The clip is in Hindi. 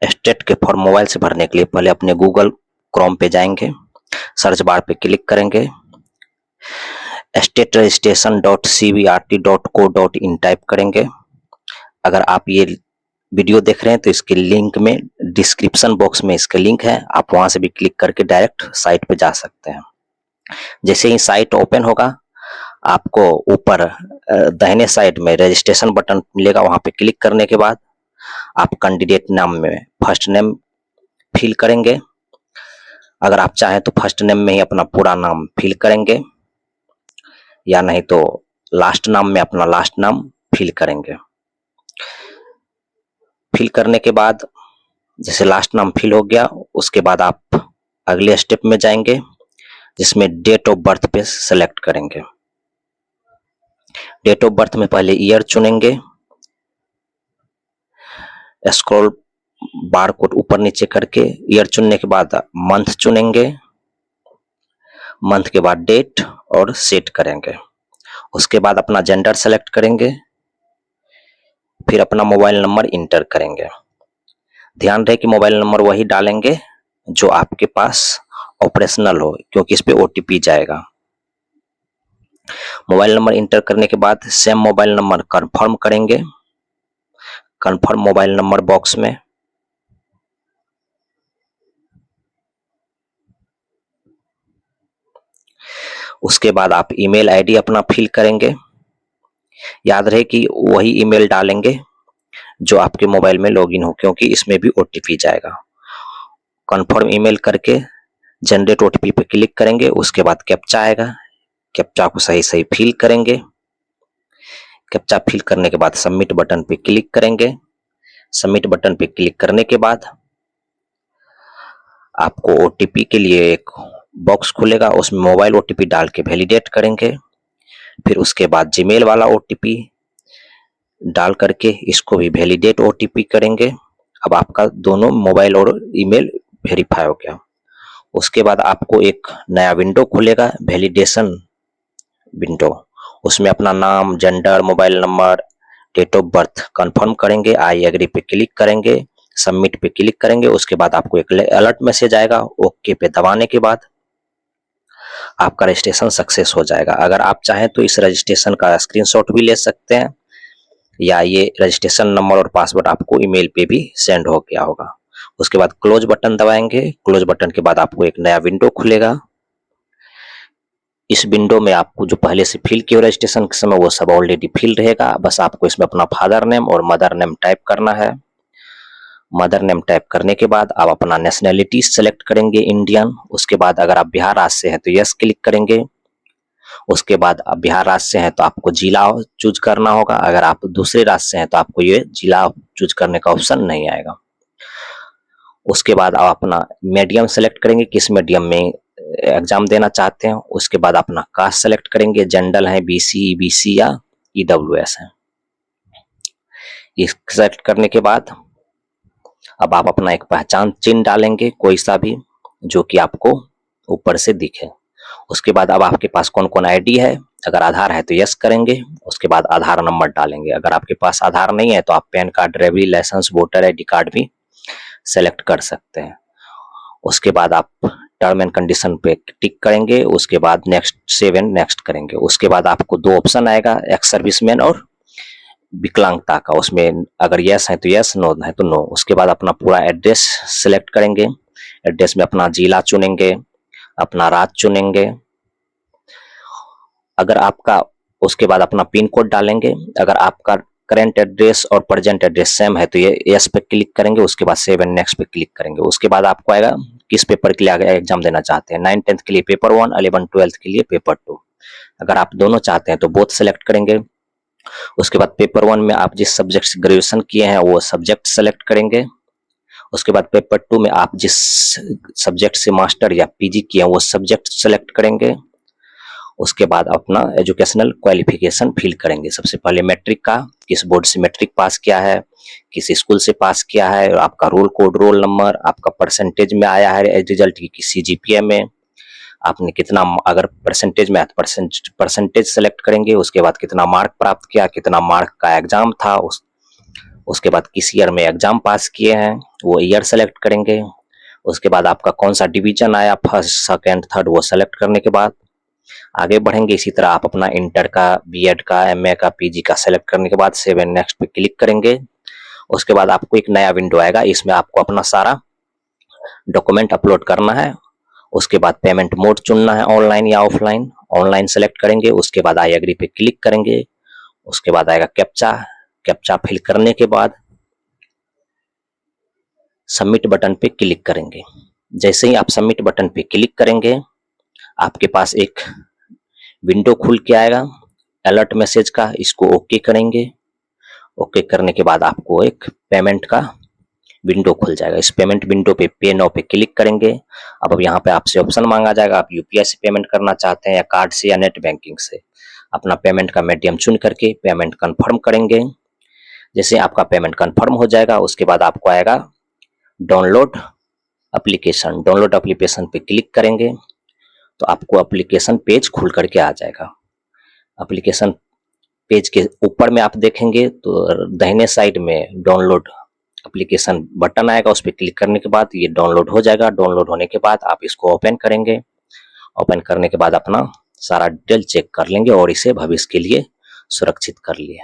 स्टेट के फॉर्म मोबाइल से भरने के लिए पहले अपने गूगल क्रोम पे जाएंगे, सर्च बार पे क्लिक करेंगे, stateregistration.cbrt.co.in टाइप करेंगे। अगर आप ये वीडियो देख रहे हैं तो इसके लिंक में डिस्क्रिप्शन बॉक्स में इसका लिंक है, आप वहां से भी क्लिक करके डायरेक्ट साइट पे जा सकते हैं। जैसे ही साइट ओपन होगा, आपको ऊपर दाहिने साइड में रजिस्ट्रेशन बटन मिलेगा, वहां पे क्लिक करने के बाद आप कैंडिडेट नाम में फर्स्ट नेम फिल करेंगे। अगर आप चाहें तो फर्स्ट नेम में ही अपना पूरा नाम फिल करेंगे, या नहीं तो लास्ट नाम में अपना लास्ट नाम फिल करेंगे। फिल करने के बाद जैसे लास्ट नाम फिल हो गया, उसके बाद आप अगले स्टेप में जाएंगे, जिसमें डेट ऑफ बर्थ पे सेलेक्ट करेंगे। डेट ऑफ बर्थ में पहले ईयर चुनेंगे, स्क्रॉल बार को ऊपर नीचे करके ईयर चुनने के बाद मंथ चुनेंगे, मंथ के बाद डेट और सेट करेंगे। उसके बाद अपना जेंडर सेलेक्ट करेंगे, फिर अपना मोबाइल नंबर इंटर करेंगे। ध्यान रहे कि मोबाइल नंबर वही डालेंगे जो आपके पास ऑपरेशनल हो, क्योंकि इस पे ओटीपी जाएगा। मोबाइल नंबर इंटर करने के बाद सेम मोबाइल नंबर कंफर्म करेंगे, कंफर्म मोबाइल नंबर बॉक्स में उसके बाद आप ईमेल आईडी अपना फिल करेंगे। याद रहे कि वही ईमेल डालेंगे जो आपके मोबाइल में लॉगिन हो, क्योंकि इसमें भी ओटीपी जाएगा। कंफर्म ईमेल करके जनरेट ओटीपी पे क्लिक करेंगे, उसके बाद कैप्चा आएगा, कैप्चा को सही सही फिल करेंगे। कैप्चा फिल करने के बाद सबमिट बटन पे क्लिक करेंगे। सबमिट बटन पे क्लिक करने के बाद आपको ओटीपी के लिए एक बॉक्स खुलेगा, उसमें मोबाइल ओटीपी डाल के वैलिडेट करेंगे। फिर उसके बाद जीमेल वाला ओटीपी डाल करके इसको भी वैलिडेट ओटीपी करेंगे। अब आपका दोनों मोबाइल और ईमेल वेरीफाई हो गया। उसके बाद आपको एक नया विंडो खुलेगा, वैलिडेशन विंडो। उसमें अपना नाम, gender, mobile number, date of birth confirm करेंगे, आई एग्री पे क्लिक करेंगे, सबमिट पे क्लिक करेंगे। उसके बाद आपको एक अलर्ट मैसेज आएगा, ओके पे दबाने के बाद आपका रजिस्ट्रेशन सक्सेस हो जाएगा। अगर आप चाहें तो इस रजिस्ट्रेशन का स्क्रीनशॉट भी ले सकते हैं, या ये रजिस्ट्रेशन नंबर और पासवर्ड आपको ईमेल पे भी सेंड हो गया होगा। उसके बाद क्लोज बटन दबाएंगे। क्लोज बटन के बाद आपको एक नया विंडो खुलेगा। इस विंडो में आपको जो पहले से फिल किया रजिस्ट्रेशन के समय वो सब ऑलरेडी फिल रहेगा, बस आपको इसमें अपना फादर नेम और मदर नेम टाइप करना है। मदर नेम टाइप करने के बाद आप अपना नेशनैलिटी सेलेक्ट करेंगे, इंडियन। उसके बाद अगर आप बिहार राज्य से हैं तो यस क्लिक करेंगे। उसके बाद आप बिहार राज्य से हैं तो आपको जिला चूज करना होगा, अगर आप दूसरे राज्य से हैं तो आपको ये जिला चूज करने का ऑप्शन नहीं आएगा। उसके बाद आप अपना मीडियम सेलेक्ट करेंगे, किस मीडियम में एग्जाम देना चाहते हैं। उसके बाद अपना कास्ट सेलेक्ट करेंगे, जनरल है, बीसी, ईबीसी या ईडब्ल्यूएस है। ये सेलेक्ट करने के बाद अब आप अपना एक पहचान चिन्ह डालेंगे, कोई सा भी जो कि आपको ऊपर से दिखे। उसके बाद अब आपके पास कौन कौन आईडी है, अगर आधार है तो यस करेंगे। उसके बाद आधार नंबर डालेंगे, अगर आपके पास आधार नहीं है तो आप PAN card, driving licence, voter ID card भी सेलेक्ट कर सकते हैं। उसके बाद आप टर्म एंड कंडीशन पे टिक करेंगे। उसके बाद नेक्स्ट सेव एंड नेक्स्ट करेंगे। उसके बाद आपको दो ऑप्शन आएगा, एक्स सर्विसमैन और विकलांगता का। उसमें अगर यस है तो यस, नो है तो नो। उसके बाद अपना पूरा एड्रेस सेलेक्ट करेंगे। एड्रेस में अपना जिला चुनेंगे, अपना राज्य चुनेंगे। अगर आपका उसके बाद अपना पिन कोड डालेंगे। अगर आपका करंट एड्रेस और प्रेजेंट एड्रेस सेम है तो ये यस पे क्लिक करेंगे। उसके बाद सेव एंड नेक्स्ट पे क्लिक करेंगे। उसके बाद आपको आएगा किस पेपर के लिए एग्जाम देना चाहते हैं, 9th 10th के लिए पेपर 1, 11 12th के लिए पेपर 2। अगर आप दोनों चाहते हैं तो बोथ सेलेक्ट करेंगे। उसके बाद पेपर 1 में आप जिस सब्जेक्ट से ग्रेजुएशन किए हैं वो सब्जेक्ट सेलेक्ट करेंगे। उसके बाद पेपर 2 में आप जिस सब्जेक्ट से मास्टर या पीजी किए हैं वो सब्जेक्ट सेलेक्ट करेंगे। उसके बाद अपना एजुकेशनल क्वालिफिकेशन फिल करेंगे। सबसे पहले मैट्रिक का, किस बोर्ड से मैट्रिक पास किया है, किस स्कूल से पास किया है, और आपका रोल कोड, रोल नंबर, आपका परसेंटेज में आया है रिजल्ट की, किसी जीपीए में आपने कितना, अगर परसेंटेज में परसेंटेज सेलेक्ट करेंगे। उसके बाद कितना मार्क प्राप्त किया, कितना मार्क का एग्जाम था, उसके बाद किस ईयर में एग्जाम पास किए हैं वो ईयर सेलेक्ट करेंगे। उसके बाद आपका कौन सा डिवीजन आया, फर्स्ट सेकंड थर्ड, वो सेलेक्ट करने के बाद आगे बढ़ेंगे। इसी तरह आप अपना इंटर का, बीएड का, एमए का, पीजी का सेलेक्ट करने के बाद सेव एंड नेक्स्ट पे क्लिक करेंगे। उसके बाद आपको एक नया विंडो आएगा, इसमें आपको अपना सारा डॉक्यूमेंट अपलोड करना है। उसके बाद पेमेंट मोड चुनना है, ऑनलाइन या ऑफलाइन। ऑनलाइन सेलेक्ट करेंगे, उसके बाद आई एग्री पे क्लिक करेंगे। उसके बाद आएगा कैप्चा, कैप्चा फिल करने के बाद सबमिट बटन पे क्लिक करेंगे। जैसे ही आप सबमिट बटन पे क्लिक करेंगे आपके पास एक विंडो खुल के आएगा अलर्ट मैसेज का, इसको ओके करेंगे। ओके करने के बाद आपको एक पेमेंट का विंडो खुल जाएगा। इस पेमेंट विंडो पे पे नाउ पे क्लिक करेंगे। अब यहाँ पे आपसे ऑप्शन मांगा जाएगा, आप यूपीआई से पेमेंट करना चाहते हैं या कार्ड से या नेट बैंकिंग से। अपना पेमेंट का मीडियम चुन करके पेमेंट कंफर्म करेंगे। जैसे आपका पेमेंट कंफर्म हो जाएगा उसके बाद आपको आएगा डाउनलोड एप्लीकेशन। डाउनलोड एप्लीकेशन पे क्लिक करेंगे तो आपको एप्लीकेशन पेज खुल करके आ जाएगा। एप्लीकेशन पेज के ऊपर में आप देखेंगे तो दाहिने साइड में डाउनलोड एप्लीकेशन बटन आएगा, उस पर क्लिक करने के बाद ये डाउनलोड हो जाएगा। डाउनलोड होने के बाद आप इसको ओपन करेंगे। ओपन करने के बाद अपना सारा डिटेल चेक कर लेंगे और इसे भविष्य के लिए सुरक्षित कर लिए।